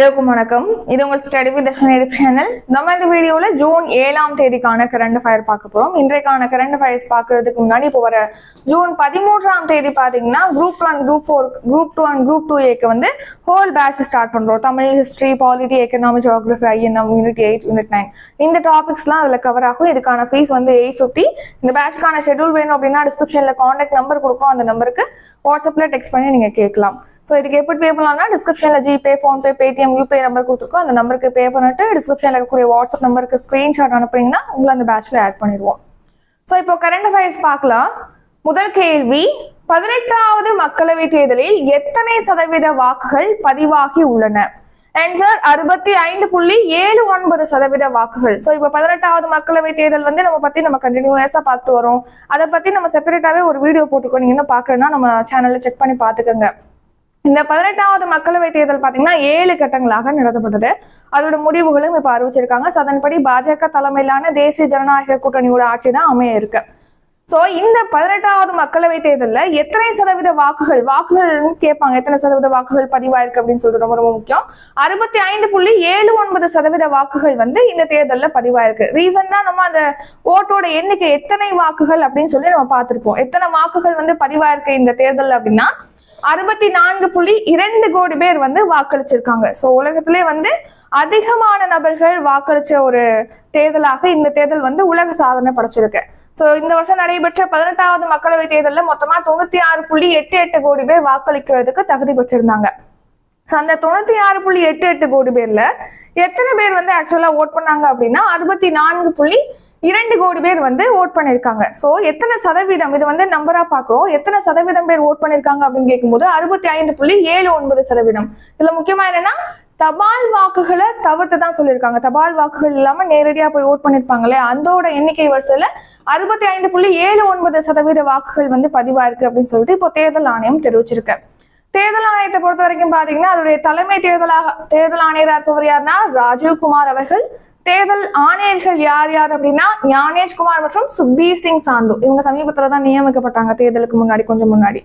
எல்லாருக்கும் வணக்கம். இது உங்கள் ஸ்டடி வித் சேனல். நம்ம இந்த வீடியோல ஜூன் 7ஆம் தேதிக்கான கரண்ட் அஃபயர் பார்க்க போறோம். இன்றைக்கான கரண்ட் அஃபயர்ஸ் பார்க்கறதுக்கு முன்னாடி இப்போ வர ஜூன் 13ஆம் தேதி பாத்தீங்கன்னா group 1, group 4, group 2 and group 2ஏக்கு வந்து ஹோல் பேட்ச் ஸ்டார்ட் பண்றோம். Tamil, history, polity, economic, geography, INM, unit 8, unit 9 இந்த டாபிக்ஸ்லாம் அதுல கவர் ஆகும். இதுக்கான ஃபீஸ் வந்து 850. இந்த பேட்ச்க்கான ஷெட்யூல் வேணும் அப்படின்னா டிஸ்கிரிப்ஷன்ல கான்டாக்ட் நம்பர் கொடுக்கும். அந்த நம்பருக்கு வாட்ஸ்அப்ல டெக்ஸ்ட் பண்ணி நீங்க கேட்கலாம். ஸோ இதுக்கு எப்படி பே பண்ணலாம்னா டிஸ்கிரிப்ஷன்ல GPay, PhonePe, Paytm, UPI number கொடுத்துருக்கோம். அந்த நம்பருக்கு பே பண்ணிட்டு டிஸ்கிரிப்ஷன்ல இருக்கக்கூடிய வாட்ஸ்அப் நம்பருக்கு ஸ்கிரீன்ஷாட் அனுப்புறீங்கன்னா உங்களை அந்த பேட்ச்ல ஆட் பண்ணிடுவோம். ஸோ இப்போ கரண்ட் அஃபேர்ஸ் பார்க்கலாம். முதல் கேள்வி, 18வது மக்களவை தேர்தலில் எத்தனை சதவீத வாக்குகள் பதிவாகி உள்ளன? ஆன்சர் 65.79% வாக்குகள். ஸோ இப்போ 18வது மக்களவை தேர்தல் வந்து நம்ம கண்டினியூஸா பார்த்து வரோம். அதை பத்தி நம்ம செப்பரேட்டாவே ஒரு வீடியோ போட்டுக்கோ. நீங்க இன்னும் பாக்குறேன்னா நம்ம சேனல்ல செக் பண்ணி பாத்துக்கோங்க. இந்த 18வது மக்களவை தேர்தல் பாத்தீங்கன்னா 7 கட்டங்களாக நடத்தப்பட்டது. அதோட முடிவுகளும் இப்ப அறிவிச்சிருக்காங்க. அதன்படி பாஜக தலைமையிலான தேசிய ஜனநாயக கூட்டணியோட ஆட்சி தான் அமைய இருக்கு. சோ இந்த 18வது மக்களவை தேர்தல்ல எத்தனை சதவீத வாக்குகள் கேட்பாங்க, எத்தனை சதவீத வாக்குகள் பதிவாயிருக்கு அப்படின்னு சொல்லிட்டு ரொம்ப ரொம்ப முக்கியம். 65.79% வாக்குகள் வந்து இந்த தேர்தல்ல பதிவாயிருக்கு. ரீசன் தான் நம்ம அந்த ஓட்டோட எண்ணிக்கை எத்தனை வாக்குகள் அப்படின்னு சொல்லி நம்ம பார்த்திருப்போம். எத்தனை வாக்குகள் வந்து பதிவாயிருக்கு இந்த தேர்தல் அப்படின்னா 64.2 கோடி பேர் வந்து வாக்களிச்சிருக்காங்க. சோ உலகத்திலே வந்து அதிகமான நபர்கள் வாக்களிச்ச ஒரு தேர்தலாக இந்த தேர்தல் வந்து உலக சாதனை படைச்சிருக்கு. சோ இந்த வருஷம் நடைபெற்ற 18வது மக்களவை தேர்தலில் மொத்தமா 96.88 கோடி பேர் வாக்களிக்கிறதுக்கு தகுதி பெற்றிருந்தாங்க. சோ அந்த 96.88 கோடி பேர்ல எத்தனை பேர் வந்து ஆக்சுவலா ஓட் பண்ணாங்க அப்படின்னா 64.2 கோடி பேர் வந்து ஓட் பண்ணிருக்காங்க. சோ எத்தனை சதவீதம், இது வந்து நம்பரா பாக்குறோம், எத்தனை சதவீதம் பேர் ஓட் பண்ணிருக்காங்க அப்படின்னு கேட்கும்போது 65.79%. இதுல முக்கியமா என்னன்னா தபால் வாக்குகளை தவிர்த்து தான் சொல்லியிருக்காங்க. தபால் வாக்குகள் இல்லாம நேரடியா போய் ஓட் பண்ணிருப்பாங்களே அதோட எண்ணிக்கை வரிசையில 65.79% வாக்குகள் வந்து பதிவாயிருக்கு அப்படின்னு சொல்லிட்டு இப்போ தேர்தல் ஆணையம் தெரிவிச்சிருக்கு. தேர்தல் ஆணையத்தை பொறுத்த வரைக்கும் பாத்தீங்கன்னா அதோடைய தலைமை தேர்தல் ஆணையரா இருப்பவர் யாருன்னா ராஜீவ்குமார் அவர்கள். தேர்தல் ஆணையர்கள் யார் யார் அப்படின்னா ஞானேஷ்குமார் மற்றும் சுக்பீர் சிங் சாந்து. இவங்க சமீபத்துல தான் நியமிக்கப்பட்டாங்க தேர்தலுக்கு முன்னாடி, கொஞ்சம் முன்னாடி.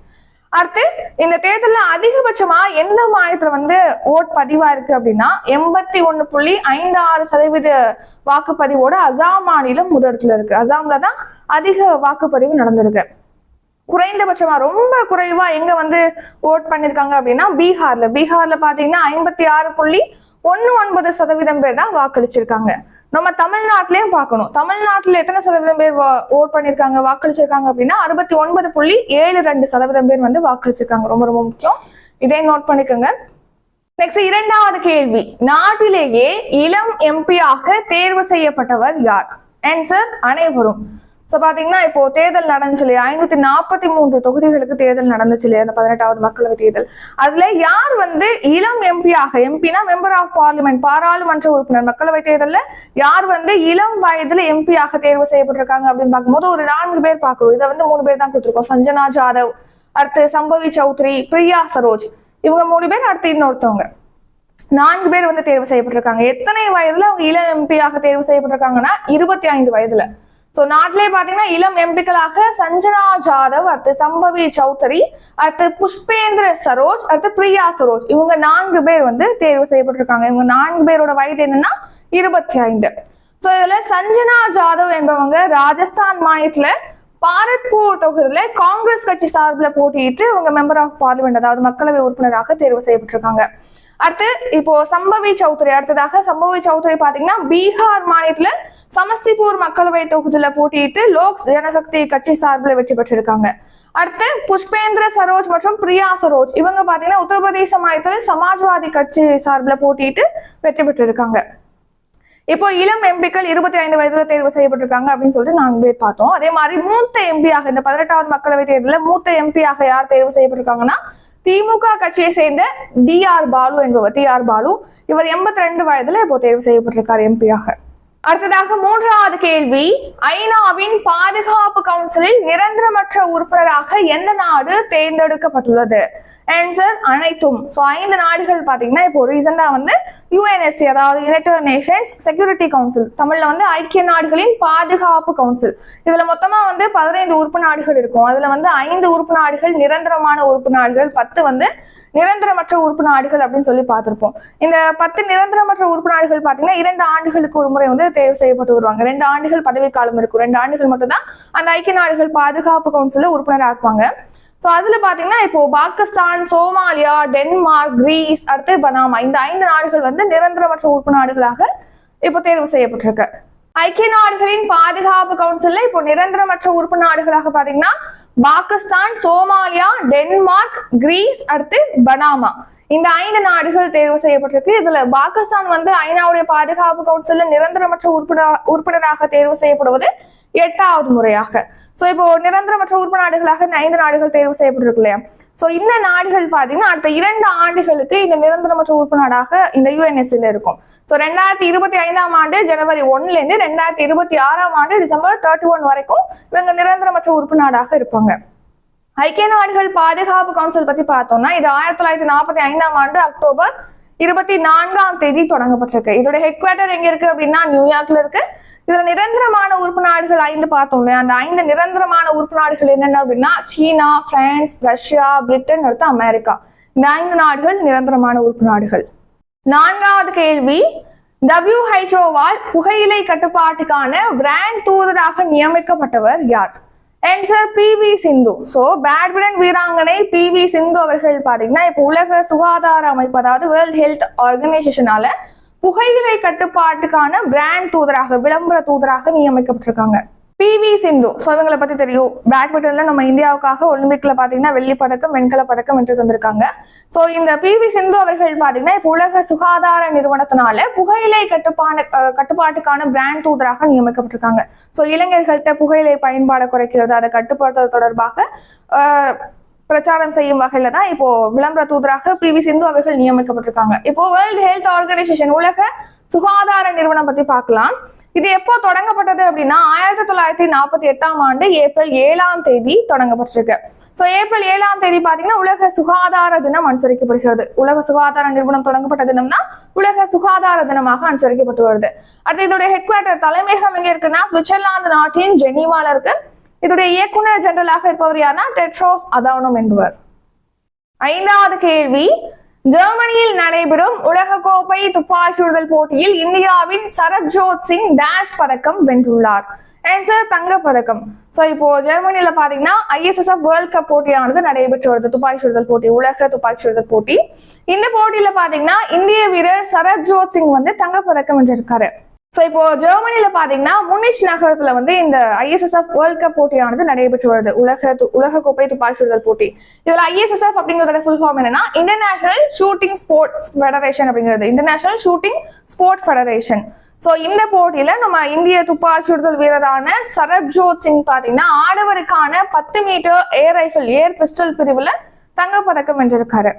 அடுத்து இந்த தேர்தல்ல அதிகபட்சமா எந்த மாநிலத்துல வந்து ஓட் பதிவா இருக்கு அப்படின்னா 81.56% வாக்குப்பதிவோட அசாம் மாநிலம் முதலிடத்துல இருக்கு. அசாம்ல தான் அதிக வாக்குப்பதிவு நடந்திருக்கு. குறைந்தபட்சமா ரொம்ப குறைவா எங்க வந்து ஓட் பண்ணிருக்காங்க அப்படின்னா பீகார்ல பாத்தீங்கன்னா 56.19% பேர் தான் வாக்களிச்சிருக்காங்க. நம்ம தமிழ்நாட்டிலையும் பார்க்கணும். தமிழ்நாட்டுல எத்தனை சதவீதம் பேர் ஓட் பண்ணிருக்காங்க, வாக்களிச்சிருக்காங்க அப்படின்னா 69.72% பேர் வந்து வாக்களிச்சிருக்காங்க. ரொம்ப ரொம்ப முக்கியம், இதே நோட் பண்ணிக்கோங்க. நெக்ஸ்ட் இரண்டாவது கேள்வி, நாட்டிலேயே இளம் எம்பியாக தேர்வு செய்யப்பட்டவர் யார்? ஆன்சர் அனைவரும். சோ பாத்தீங்கன்னா இப்போ தேர்தல் நடந்துச்சு இல்லையா, 543 தொகுதிகளுக்கு தேர்தல் நடந்துச்சு இல்லையா அந்த 18வது மக்களவை தேர்தல். அதுல யார் வந்து இளம் எம்பியாக, எம்பினா மெம்பர் ஆஃப் பார்லிமெண்ட், பாராளுமன்ற உறுப்பினர், மக்களவை தேர்தல்ல யார் வந்து இளம் வயதுல எம்பியாக தேர்வு செய்யப்பட்டிருக்காங்க அப்படின்னு பார்க்கும்போது ஒரு 4 பேர் பார்க்கிறோம். இதை வந்து 3 பேர் தான் கொடுத்துருக்கோம். சஞ்சனா ஜாதவ், அடுத்து சம்பவி சௌத்ரி, பிரியா சரோஜ், இவங்க 3 பேர். அடுத்து இன்னொருத்தவங்க 4 பேர் வந்து தேர்வு செய்யப்பட்டிருக்காங்க. எத்தனை வயதுல அவங்க இளம் எம்பியாக தேர்வு செய்யப்பட்டிருக்காங்கன்னா 25 வயதுல. சோ நாட்டிலே பாத்தீங்கன்னா இளம் எம்பிக்களாக சஞ்சனா ஜாதவ், அடுத்து சம்பவி சௌத்ரி, அடுத்து புஷ்பேந்திர சரோஜ், அடுத்து பிரியா சரோஜ், இவங்க 4 பேர் வந்து தேர்வு செய்யப்பட்டிருக்காங்க. இவங்க 4 பேரோட வயது என்னன்னா 25. சோ இதுல சஞ்சனா ஜாதவ் என்பவங்க ராஜஸ்தான் மாநிலத்துல பாரத்பூர் தொகுதியில காங்கிரஸ் கட்சி சார்பில் போட்டியிட்டு இவங்க மெம்பர் ஆஃப் பார்லிமெண்ட், அதாவது மக்களவை உறுப்பினராக தேர்வு செய்யப்பட்டிருக்காங்க. அடுத்து இப்போ சம்பவி சௌத்ரி பாத்தீங்கன்னா பீகார் மாநிலத்துல சமஸ்திபூர் மக்களவை தொகுதியில போட்டியிட்டு லோக் ஜனசக்தி கட்சி சார்பில் வெற்றி பெற்றிருக்காங்க. அடுத்து புஷ்பேந்திர சரோஜ் மற்றும் பிரியா சரோஜ், இவங்க பாத்தீங்கன்னா உத்தரப்பிரதேச மாநிலத்துல சமாஜ்வாதி கட்சி சார்பில் போட்டியிட்டு வெற்றி பெற்றிருக்காங்க. இப்போ இளம் எம்பிக்கள் 25 வயதுல தேர்வு செய்யப்பட்டிருக்காங்க அப்படின்னு சொல்லிட்டு 4 பேர் பார்த்தோம். அதே மாதிரி மூத்த எம்பியாக இந்த 18வது மக்களவை தேர்தலில் மூத்த எம்பியாக யார் தேர்வு செய்யப்பட்டிருக்காங்கன்னா திமுக கட்சியை சேர்ந்த டிஆர் பாலு என்பவர். இவர் 82 வயதுல இப்போ தேர்வு செய்யப்பட்டிருக்கார் எம்பியாக. அடுத்ததாக 3வது கேள்வி, ஐநாவின் பாதுகாப்பு கவுன்சிலில் நிரந்தரமற்ற உறுப்பினராக எந்த நாடு தேர்ந்தெடுக்கப்பட்டுள்ளது? ஆன்சர் அனைத்தும். ஸோ 5 நாடுகள் பாத்தீங்கன்னா இப்போ ரீசெண்டா வந்து யுஎன்எஸ்சி, அதாவது யுனைடெட் நேஷன்ஸ் செக்யூரிட்டி கவுன்சில், தமிழ்ல வந்து ஐக்கிய நாடுகளின் பாதுகாப்பு கவுன்சில். இதுல மொத்தமா வந்து 15 உறுப்பு நாடுகள் இருக்கும். அதுல வந்து 5 உறுப்பு நாடுகள் நிரந்தரமான உறுப்பு நாடுகள், 10 வந்து நிரந்தரமற்ற உறுப்பு நாடுகள் அப்படின்னு சொல்லி பார்த்திருப்போம். இந்த 10 நிரந்தரமற்ற உறுப்பு நாடுகள் பாத்தீங்கன்னா 2 ஆண்டுகளுக்கு ஒரு முறை வந்து தேர்வு செய்யப்பட்டு வருவாங்க. 2 ஆண்டுகள் பதவிக்காலம் இருக்கும். 2 ஆண்டுகள் மட்டும் தான் அந்த ஐக்கிய நாடுகள் பாதுகாப்பு கவுன்சில்ல உறுப்பினராக இருப்பாங்க. ஸோ அதுல பாத்தீங்கன்னா இப்போ பாகிஸ்தான், சோமாலியா, டென்மார்க், கிரீஸ், அடுத்து பனாமா, இந்த 5 நாடுகள் வந்து நிரந்தரமற்ற உறுப்பு நாடுகளாக இப்போ தேர்வு செய்யப்பட்டிருக்கு. ஐக்கிய நாடுகளின் பாதுகாப்பு கவுன்சில்ல இப்போ நிரந்தரமற்ற உறுப்பு நாடுகளாக பாத்தீங்கன்னா பாகிஸ்தான், சோமாலியா, டென்மார்க், கிரீஸ், அடுத்து பனாமா, இந்த 5 நாடுகள் தேர்வு செய்யப்பட்டிருக்கு. இதுல பாகிஸ்தான் வந்து ஐநாவுடைய பாதுகாப்பு கவுன்சில்ல நிரந்தரமற்ற உறுப்பினராக தேர்வு செய்யப்படுவது 8வது முறையாக. சோ இப்போ நிரந்தரமற்ற உறுப்பு நாடுகளாக இந்த 5 நாடுகள் தேர்வு செய்யப்பட்டிருக்கு இல்லையா? சோ இந்த நாடுகள் பாத்தீங்கன்னா அடுத்த 2 ஆண்டுகளுக்கு இந்த நிரந்தரமற்ற உறுப்பு நாடாக இந்த யுஎன்எஸ்சில இருக்கும். சோ 2025ஆம் ஆண்டு ஜனவரி 1ல இருந்து 2026ஆம் ஆண்டு டிசம்பர் 31 வரைக்கும் இவங்க நிரந்தரமற்ற உறுப்பு நாடாக இருப்பாங்க. ஐக்கிய நாடுகள் பாதுகாப்பு கவுன்சில் பத்தி பார்த்தோம்னா இது 1945ஆம் ஆண்டு அக்டோபர் 24ஆம் தேதி தொடங்கப்பட்டிருக்கு. இதோட ஹெட் குவார்டர் எங்க இருக்கு அப்படின்னா நியூயார்க்ல இருக்கு. இதுல நிரந்தரமான உறுப்பு நாடுகள் 5 பார்த்தோம் இல்லையா? அந்த 5 நிரந்தரமான உறுப்பு நாடுகள் என்னென்ன அப்படின்னா சீனா, பிரான்ஸ், ரஷ்யா, பிரிட்டன், அடுத்து அமெரிக்கா. இந்த 5 நாடுகள் நிரந்தரமான உறுப்பு நாடுகள். 4வது கேள்வி, WHO-வால் புகையிலை கட்டுப்பாட்டுக்கான பிராண்ட் தூதராக நியமிக்கப்பட்டவர் யார்? Answer PV. Sindhu. So badminton வீராங்கனை பி.வி. சிந்து அவர்கள் பாத்தீங்கன்னா இப்போ உலக சுகாதார அமைப்பு, அதாவது வேர்ல்ட் ஹெல்த் ஆர்கனைசேஷனால புகையிலை கட்டுப்பாட்டுக்கான பிராண்ட் தூதராக, விளம்பர தூதராக நியமிக்கப்பட்டிருக்காங்க பி.வி. சிந்து. சோ இவங்களை பத்தி தெரியும். பேட்மிண்டன்ல நம்ம இந்தியாவுக்காக ஒலிம்பிக்ல பாத்தீங்கன்னா வெள்ளி பதக்கம், வெண்கல பதக்கம் வென்று தந்திருக்காங்க. சோ இந்த பி.வி. சிந்து அவர்கள் பாத்தீங்கன்னா இப்ப உலக சுகாதார நிறுவனத்தினால புகையிலை கட்டுப்பாட்டுக்கான பிராண்ட் தூதராக நியமிக்கப்பட்டிருக்காங்க. சோ இளைஞர்கள்ட்ட புகையிலை பயன்பாடு குறைக்கிறது, அதை கட்டுப்படுத்துவது தொடர்பாக பிரச்சாரம் செய்யும் வகையில தான் இப்போ விளம்பர தூதராக பி.வி. சிந்து அவர்கள் நியமிக்கப்பட்டிருக்காங்க. இப்போ வேர்ல்ட் ஹெல்த் ஆர்கனைசேஷன், உலக சுகாதார நிறுவனம் பத்தி பார்க்கலாம். இது எப்போ தொடங்கப்பட்டது அப்படின்னா 1948ஆம் ஆண்டு ஏப்ரல் 7ஆம் தேதி தொடங்கப்பட்டிருக்கு. சோ ஏப்ரல் 7ஆம் தேதி பாத்தீங்கன்னா உலக சுகாதார தினம் அனுசரிக்கப்படுகிறது. உலக சுகாதார நிறுவனம் தொடங்கப்பட்ட தினம்னா உலக சுகாதார தினமாக அனுசரிக்கப்பட்டு வருது. அடுத்து இதோட ஹெட் குவார்டர், தலைமையகம் எங்க இருக்குன்னா சுவிட்சர்லாந்து நாட்டின் ஜெனீவால இருக்கு. இதோடைய இயக்குனர் ஜெனரலாக இருப்பவர் யாருன்னா டெட்ரோஸ் அதனோம் என்பவர். 5வது கேள்வி, ஜெர்மனியில் நடைபெறும் உலக கோப்பை துப்பாக்கி சுடுதல் போட்டியில் இந்தியாவின் சரப்ஜோத் சிங் டேஷ் பதக்கம் வென்றுள்ளார். ஆன்சர் தங்க பதக்கம். சோ இப்போ ஜெர்மனியில பாத்தீங்கன்னா ISSF வேர்ல்ட் கப் போட்டியானது நடைபெற்று வருது. துப்பாக்கி சுடுதல் போட்டி, உலக துப்பாக்கி சுடுதல் போட்டி. இந்த போட்டியில பாத்தீங்கன்னா இந்திய வீரர் சரப்ஜோத் சிங் வந்து தங்க பதக்கம் வென்றிருக்காரு. சோ இப்போ ஜெர்மனியில பாத்தீங்கன்னா முனிச் நகரத்துல வந்து இந்த ISSF வேர்ல்ட் கப் போட்டியானது நடைபெற்று வருது. உலக கோப்பை துப்பாக்கி சுடுதல் போட்டி. இதுல ISSF அப்படிங்கறத ஃபுல் ஃபார்ம் என்னன்னா இன்டர்நேஷனல் ஷூட்டிங் ஸ்போர்ட்ஸ் ஃபெடரேஷன் அப்படிங்கிறது, international shooting sport federation. So இந்த போட்டியில நம்ம இந்திய துப்பாக்கி சுடுதல் வீரரான சரப்ஜோத் சிங் பாத்தீங்கன்னா ஆடவருக்கான 10 metre air rifle, air pistol பிரிவுல தங்கப்பதக்கம் வென்றிருக்காரு.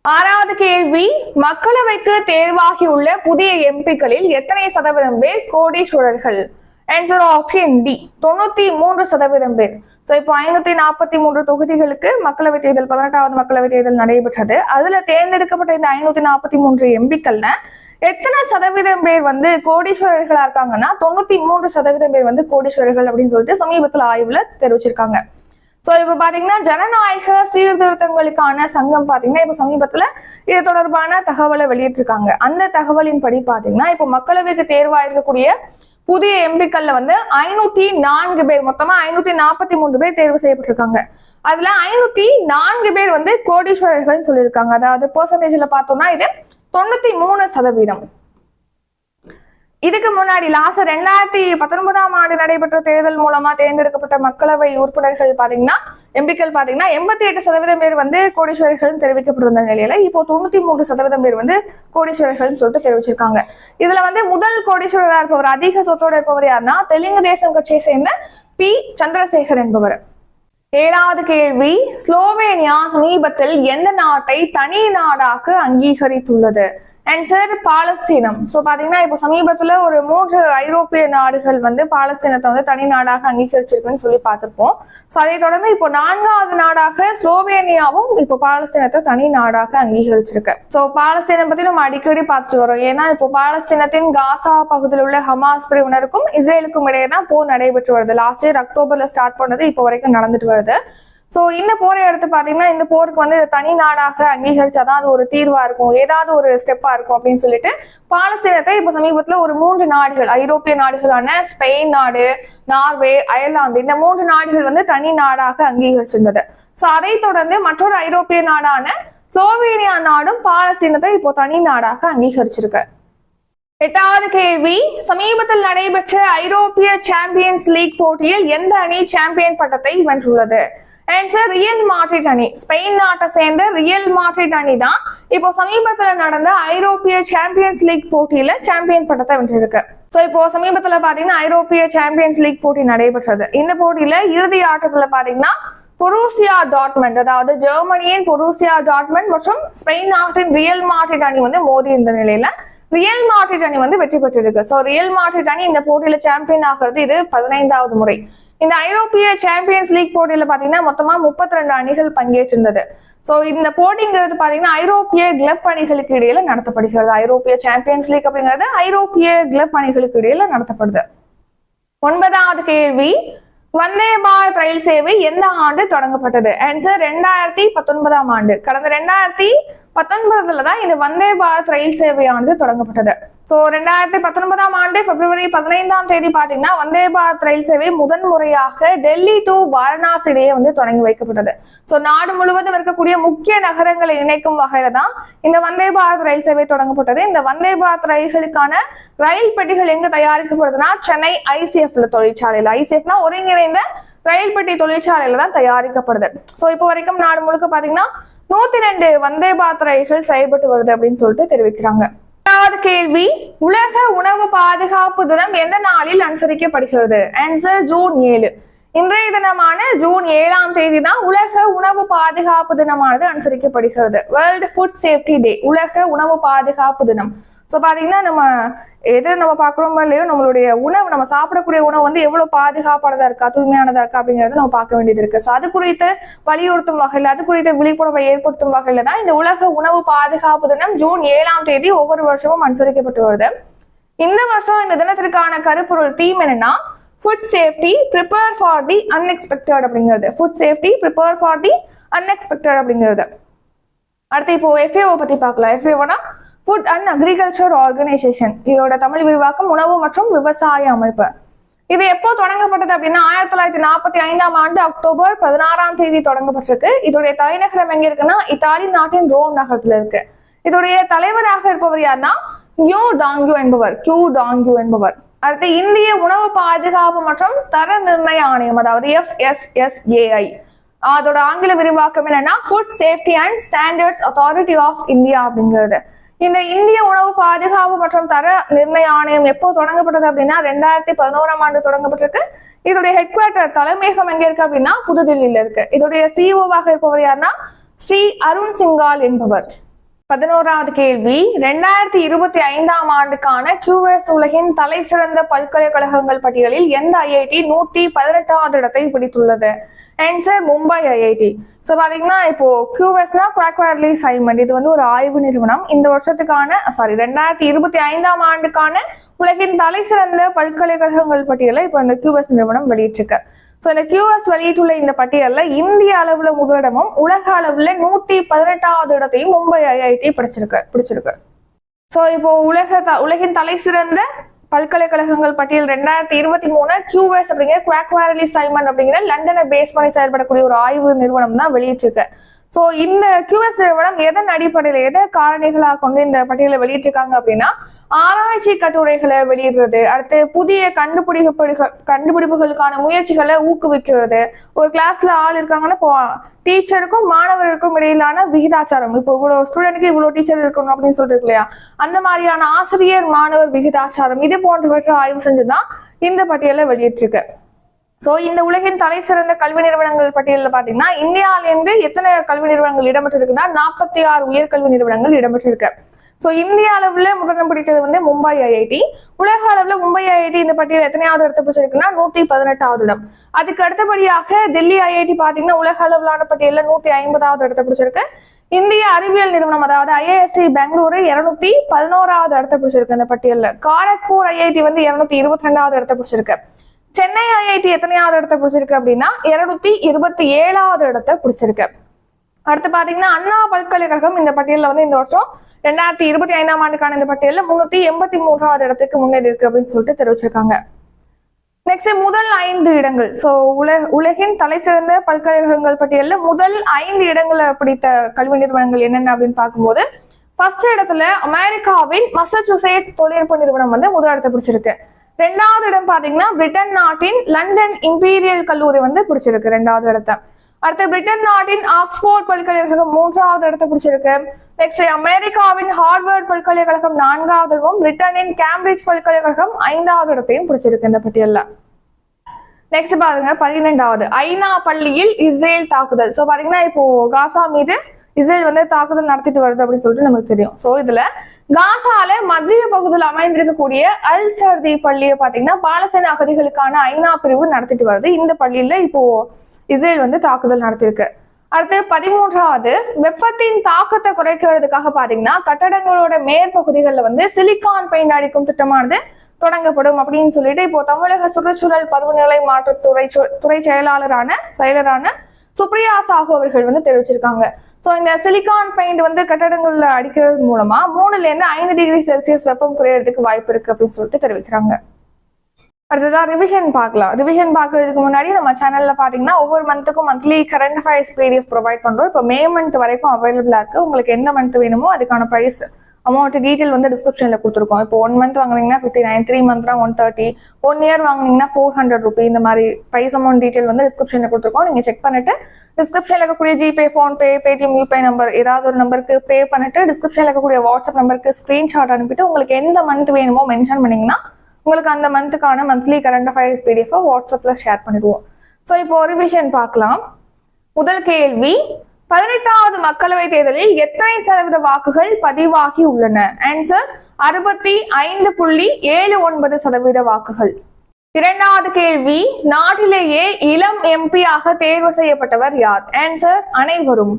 6வது கேள்வி, மக்களவைக்கு தேர்வாகியுள்ள புதிய எம்பிக்களில் எத்தனை சதவீதம் பேர் கோடீஸ்வரர்கள்? ஆன்சர் ஆப்ஷன் டி, 93% பேர். சோ இப்போ 543 தொகுதிகளுக்கு மக்களவை தேர்தல், 18வது மக்களவை தேர்தல் நடைபெற்றது. அதுல தேர்ந்தெடுக்கப்பட்ட இந்த 543 எம்பிக்கள்ல எத்தனை சதவீதம் பேர் வந்து கோடீஸ்வரர்களா இருக்காங்கன்னா 93% பேர் வந்து கோடீஸ்வரர்கள் அப்படின்னு சொல்லிட்டு சமீபத்துல ஆய்வுல தெரிவிச்சிருக்காங்க. சோ இப்ப பாத்தீங்கன்னா ஜனநாயக சீர்திருத்தங்களுக்கான சங்கம் பாத்தீங்கன்னா இப்ப சமீபத்துல இது தொடர்பான தகவலை வெளியிட்டிருக்காங்க. அந்த தகவலின் படி பாத்தீங்கன்னா இப்ப மக்களவைக்கு தேர்வா இருக்கக்கூடிய புதிய எம்பிக்கள்ல வந்து 504 பேர், மொத்தமா 543 பேர் தேர்வு செய்யப்பட்டிருக்காங்க. அதுல 504 பேர் வந்து கோடீஸ்வரர்கள் சொல்லியிருக்காங்க. அதாவது பெர்சன்டேஜ்ல பார்த்தோம்னா இது 93%. இதுக்கு முன்னாடி லாஸ்ட் 2019ஆம் ஆண்டு நடைபெற்ற தேர்தல் மூலமா தேர்ந்தெடுக்கப்பட்ட மக்களவை உறுப்பினர்கள் பாத்தீங்கன்னா எம்பிக்கள் பாத்தீங்கன்னா 88% பேர் வந்து கோடீஸ்வரர்கள் தெரிவிக்கப்பட்டிருந்த நிலையில இப்போ 93% பேர் வந்து கோடீஸ்வரர்கள் சொல்லிட்டு தெரிவிச்சிருக்காங்க. இதுல வந்து முதல் கோடீஸ்வரரா இருப்பவர், அதிக சொத்தோட இருப்பவர் யாருன்னா தெலுங்கு தேசம் கட்சியை சேர்ந்த பி. சந்திரசேகர் என்பவர். 7வது கேள்வி, ஸ்லோவேனியா சமீபத்தில் எந்த நாட்டை தனி நாடாக அங்கீகரித்துள்ளது? ஆன்சர் பாலஸ்தீனம். ஸோ பாத்தீங்கன்னா இப்போ சமீபத்துல ஒரு 3 ஐரோப்பிய நாடுகள் வந்து பாலஸ்தீனத்தை வந்து தனி நாடாக அங்கீகரிச்சிருக்குன்னு சொல்லி பார்த்திருப்போம். ஸோ அதை தொடர்ந்து இப்போ 4வது நாடாக ஸ்லோவேனியாவும் இப்போ பாலஸ்தீனத்தை தனி நாடாக அங்கீகரிச்சிருக்கு. ஸோ பாலஸ்தீனம் பத்தி நம்ம அடிக்கடி பார்த்துட்டு வரோம். ஏன்னா இப்போ பாலஸ்தீனத்தின் காசா பகுதியில் உள்ள ஹமாஸ் பிரிவினருக்கும் இஸ்ரேலுக்கும் இடையே தான் போர் நடைபெற்று வருது. லாஸ்ட் இயர் அக்டோபர்ல ஸ்டார்ட் பண்ணது இப்போ வரைக்கும் நடந்துட்டு வருது. சோ இந்த போரை எடுத்து பாத்தீங்கன்னா இந்த போருக்கு வந்து தனி நாடாக அங்கீகரிச்சாதான் அது ஒரு தீர்வா இருக்கும், ஏதாவது ஒரு ஸ்டெப்பா இருக்கும் அப்படின்னு சொல்லிட்டு பாலஸ்தீனத்தை இப்ப சமீபத்துல ஒரு 3 நாடுகள், ஐரோப்பிய நாடுகளான ஸ்பெயின் நாடு, நார்வே, அயர்லாந்து, இந்த 3 நாடுகள் வந்து தனி நாடாக அங்கீகரிச்சிருந்தது. சோ அதை தொடர்ந்து மற்றொரு ஐரோப்பிய நாடான ஸ்லோவேனியா நாடும் பாலஸ்தீனத்தை இப்போ தனி நாடாக அங்கீகரிச்சிருக்கு. 8வது கேள்வி, சமீபத்தில் நடைபெற்ற ஐரோப்பிய சாம்பியன்ஸ் லீக் போட்டியில் எந்த அணி சாம்பியன் பட்டத்தை வென்றுள்ளது? ஆன்சர் ரியல் மாட்ரிட் அணி. ஸ்பெயின் நாட்டை சேர்ந்த ரியல் மாட்ரிட் அணி தான் இப்போ சமீபத்துல நடந்த ஐரோப்பிய சாம்பியன்ஸ் லீக் போட்டியில சாம்பியன் பட்டத்தை வென்றிருக்கு. சோ இப்போ சமீபத்துல பாத்தீங்கன்னா ஐரோப்பிய சாம்பியன்ஸ் லீக் போட்டி நடைபெற்றது. இந்த போட்டியில இறுதி ஆட்டத்துல பாத்தீங்கன்னா பொரூசியா டார்ட்மண்ட், அதாவது ஜெர்மனியின் பொரூசியா டார்ட்மண்ட் மற்றும் ஸ்பெயின் நாட்டின் ரியல் மாட்ரிட் அணி வந்து மோதி இருந்த நிலையில ரியல் மாட்ரிட் அணி வந்து வெற்றி பெற்றிருக்கு. சோ ரியல் மாட்ரிட் அணி இந்த போட்டியில சாம்பியன் ஆகிறது இது 15வது முறை. இந்த ஐரோப்பிய சாம்பியன்ஸ் லீக் போட்டியில பாத்தீங்கன்னா மொத்தமா 32 அணிகள் பங்கேற்றிருந்தது. சோ இந்த போட்டிங்கிறது பாத்தீங்கன்னா ஐரோப்பிய கிளப் அணிகளுக்கு இடையில நடத்தப்படுகிறது. ஐரோப்பிய சாம்பியன்ஸ் லீக் அப்படிங்கிறது ஐரோப்பிய கிளப் அணிகளுக்கு இடையில நடத்தப்படுது. 9வது கேள்வி, வந்தே பாரத் ரயில் சேவை எந்த ஆண்டு தொடங்கப்பட்டது? ஆன்சர் 2019ஆம் ஆண்டு. கடந்த 2019 தான் இந்த வந்தே பாரத் ரயில் சேவையானது தொடங்கப்பட்டது. சோ 2019ஆம் ஆண்டு பிப்ரவரி 15ஆம் தேதி பாத்தீங்கன்னா வந்தே பாரத் ரயில் சேவை முதன்முறையாக டெல்லி டு வாரணாசி இடையே வந்து தொடங்கி வைக்கப்பட்டது. சோ நாடு முழுவதும் இருக்கக்கூடிய முக்கிய நகரங்களை இணைக்கும் வகையில தான் இந்த வந்தே பாரத் ரயில் சேவை தொடங்கப்பட்டது. இந்த வந்தே பாரத் ரயில்களுக்கான ரயில் பெட்டிகள் எங்க தயாரிக்கப்படுதுன்னா சென்னை ஐசிஎஃப்ல தொழிற்சாலையில, ஐசிஎஃப்னா ஒருங்கிணைந்த ரயில் பெட்டி தொழிற்சாலையில தான் தயாரிக்கப்படுது. சோ இப்போ வரைக்கும் நாடு முழுக்க பாத்தீங்கன்னா 102 வந்தே பாரத் ரயில்கள் செயல்பட்டு வருது அப்படின்னு சொல்லிட்டு தெரிவிக்கிறாங்க. 8வது கேள்வி, உலக உணவு பாதுகாப்பு தினம் எந்த நாளில் அனுசரிக்கப்படுகிறது? Answer June 7. இன்றைய தினமான ஜூன் 7ஆம் தேதி தான் உலக உணவு பாதுகாப்பு தினமானது அனுசரிக்கப்படுகிறது. வேர்ல்டு ஃபுட் சேஃப்டி டே, உலக உணவு பாதுகாப்பு தினம். ஸோ பாத்தீங்கன்னா நம்ம பார்க்குறோமோ இல்லையோ நம்மளுடைய உணவு, நம்ம சாப்பிடக்கூடிய உணவு வந்து எவ்வளவு பாதுகாப்பானதா இருக்கா, தூய்மையானதா இருக்கா அப்படிங்கறத நம்ம பார்க்க வேண்டியது இருக்கு. ஸோ அது குறித்து வலியுறுத்தும் வகையில், அது குறித்த விழிப்புணர்வை ஏற்படுத்தும் வகையில தான் இந்த உலக உணவு பாதுகாப்பு தினம் ஜூன் 7ஆம் தேதி ஒவ்வொரு வருஷமும் அனுசரிக்கப்பட்டு வருது. இந்த வருஷம் இந்த தினத்திற்கான கருப்பொருள் தீம் என்னன்னா food safety prepare for the unexpected அப்படிங்கிறது. Food safety prepare for the unexpected அப்படிங்கிறது. அடுத்து இப்போ FAO பத்தி பார்க்கலாம். FAOனா ஃபுட் அண்ட் அக்ரிகல்ச்சர் ஆர்கனைசேஷன். இதோட தமிழ் விரிவாக்கம் உணவு மற்றும் விவசாய அமைப்பு. இது எப்போ தொடங்கப்பட்டது அப்படின்னா 1945ஆம் ஆண்டு அக்டோபர் 16ஆம் தேதி தொடங்கப்பட்டிருக்கு. இதோடைய தலைநகரம் எங்க இருக்குன்னா இத்தாலி நாட்டின் ரோம் நகரத்துல இருக்கு. இதோடைய தலைவராக இருப்பவர் யாருன்னா கியூ டாங்யூ என்பவர். அடுத்து இந்திய உணவு பாதுகாப்பு மற்றும் தர நிர்ணய ஆணையம், அதாவது FSSAI. அதோட ஆங்கில விரிவாக்கம் என்னன்னா food safety and standards authority of India அப்படிங்கிறது. இந்த இந்திய உணவு பாதுகாப்பு மற்றும் தர நிர்ணய ஆணையம் எப்போ தொடங்கப்பட்டது அப்படின்னா 2011ஆம் ஆண்டு தொடங்கப்பட்டிருக்கு. இதோடைய ஹெட் குவார்டர், தலைமையகம் எங்க இருக்கு அப்படின்னா புதுதில்லியில இருக்கு. இதோடைய CEO-வாக இருப்பவர் யாருன்னா ஸ்ரீ அருண் சிங்கால் என்பவர். 11வது கேள்வி, 2025ஆம் ஆண்டுக்கான QS உலகின் தலை சிறந்த பல்கலைக்கழகங்கள் பட்டியலில் எந்த IIT 118வது இடத்தை பிடித்துள்ளது? Answer Mumbai IIT. ஸோ பாத்தீங்கன்னா இப்போ QSனா குவாக்வார்லி சைமண்ட், இது வந்து ஒரு ஆய்வு நிறுவனம். இந்த வருஷத்துக்கான 2025ஆம் ஆண்டுக்கான உலகின் தலை சிறந்த பல்கலைக்கழகங்கள் பட்டியலை இப்போ இந்த QS நிறுவனம் வெளியிட்டிருக்கு. ஸோ இந்த QS வெளியிட்டுள்ள இந்த பட்டியலில் இந்திய அளவுல முதலிடமும் உலக அளவுல 118வது இடத்தையும் மும்பை IIT பிடிச்சிருக்கு. ஸோ இப்போ உலகின் தலை சிறந்த பல்கலைக்கழகங்கள் பட்டியல் 2023 QS அப்படிங்கிற குவாக்வார்லி சைமண்ட் அப்படிங்கிற லண்டனை பேஸ் பண்ணி செயல்படக்கூடிய ஒரு ஆய்வு நிறுவனம் தான் வெளியிட்டிருக்கு. ஸோ இந்த QS நிறுவனம் எதன் அடிப்படையில், எதை காரணிகளாக கொண்டு இந்த பட்டியலை வெளியிட்டிருக்காங்க அப்படின்னா ஆராய்ச்சி கட்டுரைகளை வெளியிடுறது, அடுத்து புதிய கண்டுபிடிப்புகளுக்கான முயற்சிகளை ஊக்குவிக்கிறது. ஒரு கிளாஸ்ல ஆள் இருக்காங்கன்னா இப்போ டீச்சருக்கும் மாணவருக்கும் இடையிலான விகிதாச்சாரம், இப்போ இவ்வளவு ஸ்டூடெண்ட்க்கு இவ்வளவு டீச்சர் இருக்கணும் அப்படின்னு சொல்லிட்டு இல்லையா, அந்த மாதிரியான ஆசிரியர் மாணவர் விகிதாச்சாரம் இது போன்றவற்றை ஆய்வு செஞ்சுதான் இந்த பட்டியலை வெளியிட்டிருக்கு. சோ இந்த உலகின் தலை சிறந்த கல்வி நிறுவனங்கள் பட்டியலில் பாத்தீங்கன்னா இந்தியாவிலிருந்து எத்தனை கல்வி நிறுவனங்கள் இடம்பெற்றிருக்குன்னா 46 உயர்கல்வி நிறுவனங்கள் இடம்பெற்றிருக்கு. ஸோ இந்திய அளவுல முதலிடம் பிடித்தது வந்து மும்பை ஐஐடி. உலக அளவுல மும்பை ஐஐடி இந்த பட்டியல் எத்தனையாவது இடத்தை பிடிச்சிருக்குன்னா 118வது இடம். அதுக்கு அடுத்தபடியாக டெல்லி ஐஐடி பாத்தீங்கன்னா உலக அளவிலான பட்டியலில் 150வது இடத்தை பிடிச்சிருக்கு. இந்திய அறிவியல் நிறுவனம் அதாவது ஐஐஎஸ்சி பெங்களூரு 211வது இடத்தை பிடிச்சிருக்கு இந்த பட்டியலில். காரக்பூர் ஐஐடி வந்து 222வது இடத்தை பிடிச்சிருக்கு. சென்னை ஐஐடி எத்தனையாவது இடத்தை பிடிச்சிருக்கு அப்படின்னா 227வது இடத்தை பிடிச்சிருக்கு. அடுத்து பாத்தீங்கன்னா அண்ணா பல்கலைக்கழகம் இந்த பட்டியலில் வந்து இந்த வருஷம் 2025ஆம் ஆண்டுக்கான இந்த பட்டியலில் 383வது இடத்துக்கு முன்னேறி இருக்கு அப்படின்னு சொல்லிட்டு தெரிவிச்சிருக்காங்க. நெக்ஸ்ட் முதல் 5 இடங்கள். ஸோ உலகின் தலை சிறந்த பல்கலைக்கழகங்கள் பட்டியலில் முதல் 5 இடங்களை பிடித்த கல்வி நிறுவனங்கள் என்னென்ன அப்படின்னு பார்க்கும்போது ஃபர்ஸ்ட் இடத்துல அமெரிக்காவின் மசச்சூசெட்ஸ் தொழில்நுட்ப நிறுவனம் வந்து முதல் இடத்தை பிடிச்சிருக்கு. 2வது இடம் பாத்தீங்கன்னா பிரிட்டன் நாட்டின் லண்டன் இம்பீரியல் கல்லூரி வந்து பிடிச்சிருக்கு 2வது இடத்தை. அடுத்து பிரிட்டன் நாட்டின் ஆக்ஸ்போர்ட் பல்கலைக்கழகம் 3வது இடத்தை பிடிச்சிருக்கு. நெக்ஸ்ட் அமெரிக்காவின் ஹார்வர்ட் பல்கலைக்கழகம் 4வது இடமும் பிரிட்டனின் கேம்பிரிட்ஜ் பல்கலைக்கழகம் 5வது இடத்தையும் பிடிச்சிருக்கு இந்த பட்டியல்ல. நெக்ஸ்ட் பாருங்க 12வது ஐநா பள்ளியில் இஸ்ரேல் தாக்குதல். ஸோ பாத்தீங்கன்னா இப்போ காசா மீது இஸ்ரேல் வந்து தாக்குதல் நடத்திட்டு வருது அப்படின்னு சொல்லிட்டு நமக்கு தெரியும். ஸோ இதுல காசால மத்திய பகுதியில் அமைந்திருக்கக்கூடிய அல் சர்தி பள்ளியை பாத்தீங்கன்னா பாலஸ்தீன அகதிகளுக்கான ஐநா பிரிவு நடத்திட்டு வருது. இந்த பள்ளியில இப்போ இஸ்ரேல் வந்து தாக்குதல் நடத்திருக்கு. அடுத்து 13வது வெப்பத்தின் தாக்கத்தை குறைக்கிறதுக்காக பாத்தீங்கன்னா கட்டடங்களோட மேற்பகுதிகளில் வந்து சிலிக்கான் பெயிண்ட் அடிக்கும் திட்டமானது தொடங்கப்படும் அப்படின்னு சொல்லிட்டு இப்போ தமிழக சுற்றுச்சூழல் பருவநிலை மாற்றத்துறை செயலரான சுப்ரியா சாஹூ அவர்கள் வந்து தெரிவிச்சிருக்காங்க. ஸோ இந்த சிலிக்கான் பெயிண்ட் வந்து கட்டடங்கள்ல அடிக்கிறது மூலமா 3ல இருந்து 5 டிகிரி செல்சியஸ் வெப்பம் குறையறதுக்கு வாய்ப்பு இருக்கு அப்படின்னு சொல்லிட்டு தெரிவிக்கிறாங்க. அடுத்ததான் ரிவிஷன் பார்க்கலாம். ரிவிஷன் பார்க்கறதுக்கு முன்னாடி நம்ம சேனல்ல பாத்தீங்கன்னா ஒவ்வொரு மந்த்துக்கும் monthly current affairs PDF provide பண்றோம். இப்போ மே மந்த் வரைக்கும் அவைலபிளா இருக்கு. உங்களுக்கு எந்த மந்த் வேணுமோ அதுக்கான பிரைஸ் அமௌண்ட் டீட்டெயில் வந்து டிஸ்கிரிப்ஷன்ல கொடுத்துருக்கோம். இப்போ 1 மந்த் வாங்குனீங்கன்னா 59, 3 மந்த்னா 130, 1 இயர் வாங்குனீங்கன்னா 400 ரூபி. இந்த மாதிரி பிரைஸ் அமௌண்ட் டீட்டெயில் வந்து டிஸ்கிரிப்ஷன்ல கொடுத்துருக்கோம். நீங்க செக் பண்ணிட்டு டிஸ்கிரிப்ஷன்ல இருக்கக்கூடிய GPay, PhonePe, Paytm, UPI number ஏதாவது ஒரு நம்பருக்கு பே பண்ணிட்டு டிஸ்கிரிப்ஷன்ல இருக்கக்கூடிய வாட்ஸ்அப் நம்பருக்கு ஸ்கிரீன்ஷாட் அனுப்பிட்டு உங்களுக்கு எந்த மந்த் வேணுமோ மென்ஷன் பண்ணீங்கன்னா உங்களுக்கு அந்த மந்த்துக்கான மந்த்லி கரண்ட் அஃபேர்ஸ் PDF வாட்ஸ்அப்ல ஷேர் பண்ணிடுவோம். ஸோ இப்போ ரிவிஷன் பார்க்கலாம். முதல் கேள்வி 18வது மக்களவை தேர்தலில் எத்தனை சதவீத வாக்குகள் பதிவாகி உள்ளன? ஆன்சர் 65.79% வாக்குகள். 2வது கேள்வி நாட்டிலேயே இளம் MP-யாக தேர்வு செய்யப்பட்டவர் யார்? ஆன்சர் அனைவரும்.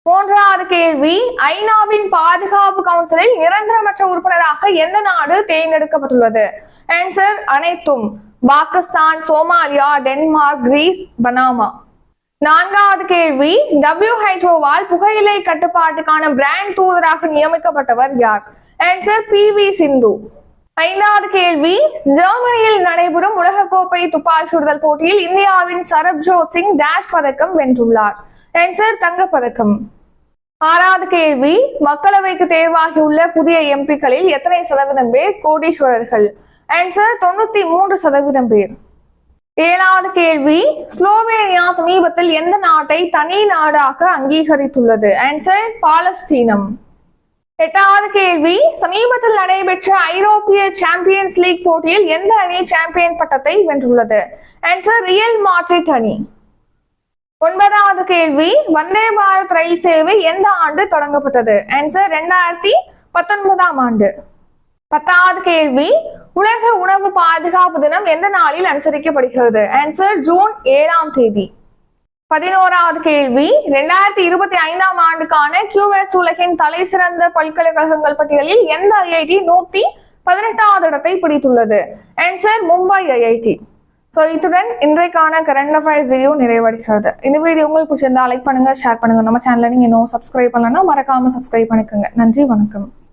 3வது கேள்வி ஐநாவின் பாதுகாப்பு கவுன்சிலில் நிரந்தரமற்ற உறுப்பினராக எந்த நாடு தேர்ந்தெடுக்கப்பட்டுள்ளது? ஆன்சர் அனைத்தும். Pakistan, Somalia, Denmark, Greece, Panama. 4வது கேள்வி WHO-வால் புகையிலை கட்டுப்பாட்டுக்கான பிராண்ட் தூதராக நியமிக்கப்பட்டவர் யார்? Answer PV Sindhu. 5வது கேள்வி ஜெர்மனியில் நடைபெறும் உலகக்கோப்பை துப்பாக்கி சுடுதல் போட்டியில் இந்தியாவின் சரப்ஜோத் சிங் டேஷ் பதக்கம் வென்றுள்ளார்? ஆன்சர் தங்கப்பதக்கம். 6வது கேள்வி மக்களவைக்கு தேர்வாகியுள்ள புதிய MP-க்களில் எத்தனை சதவீதம் பேர் கோடீஸ்வரர்கள்? ஆன்சர் 93% பேர். 7வது கேள்வி ஸ்லோவேனியா சமீபத்தில் எந்த நாட்டை தனி நாடாக அங்கீகரித்துள்ளது? ஆன்சர் பாலஸ்தீனம். 8வது கேள்வி சமீபத்தில் நடைபெற்ற ஐரோப்பிய சாம்பியன்ஸ் லீக் போட்டியில் எந்த அணி சாம்பியன் பட்டத்தை வென்றுள்ளது? ஆன்சர் ரியல் மாட்ரிட் அணி. 9வது கேள்வி வந்தே பாரத் ரயில் சேவை எந்த ஆண்டு தொடங்கப்பட்டது? ஆன்சர் 2019ஆம் ஆண்டு. 10வது கேள்வி உலக உணவு பாதுகாப்பு தினம் எந்த நாளில் அனுசரிக்கப்படுகிறது? ஆன்சர் ஜூன் 7ஆம் தேதி. 11வது கேள்வி 2025ஆம் ஆண்டுக்கான QS உலகின் தலை சிறந்த பல்கலைக்கழகங்கள் பட்டியலில் எந்த IIT 118வது இடத்தை பிடித்துள்ளது? Answer Mumbai IIT. ஸோ இத்துடன் இன்றைக்கான கரண்ட் அஃபேர்ஸ் வீடியோ நிறைவடைகிறது. இந்த வீடியோ உங்களுக்கு பிடிச்சிருந்தா லைக் பண்ணுங்க, ஷேர் பண்ணுங்க. நம்ம சேனலை நீங்க இன்னும் சப்ஸ்கிரைப் பண்ணலன்னா மறக்காம சப்ஸ்கிரைப் பண்ணிக்கோங்க. நன்றி, வணக்கம்.